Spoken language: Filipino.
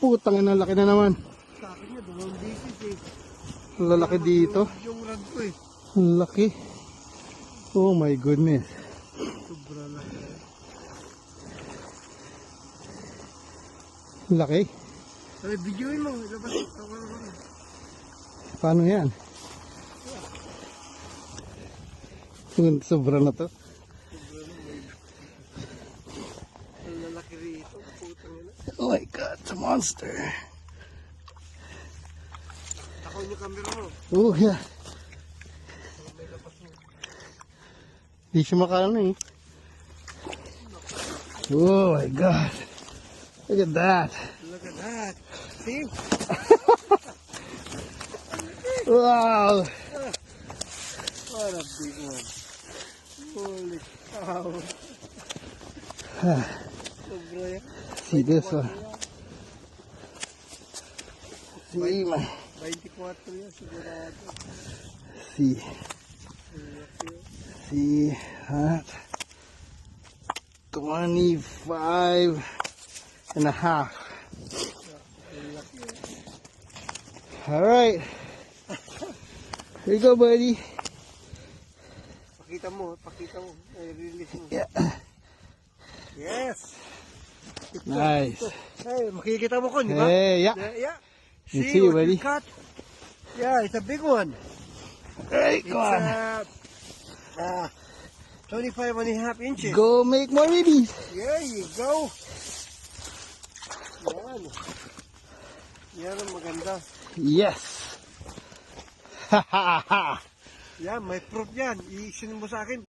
putang ina, laki na naman. Sa akin niya, 2 beses eh. Lalaki dito. Yung rod ko eh. Ang laki. Oh my goodness. Sobra laki. Laki. Ay, videoin mo. Labas. Paano yan? Sobra na to. Ang lalaki rito. Putang ina. Oh my god, it's a monster. Ako yung camera mo. Oh yeah. Di siya makano eh. Oh my god. Look at that. Look at that. See? Wow. What a big one. Holy cow. Sobra yan. See this one. See my. 24 yan sigurado. See. See that. 25 and a half. All right. Here you go, buddy. Pakita mo. Ay, release mo. Yeah. Yes. Nice. Hey, makikita mo ko, di ba? Hey, yeah. Yeah. You see, what buddy. you got? Yeah, it's a big one. Hey, It's come on. 25 and a half inches. Go make more babies. There you go. Yan. Yan ang maganda. Yes. Ha ha ha. Yan, may proof yan. I-send mo sa akin.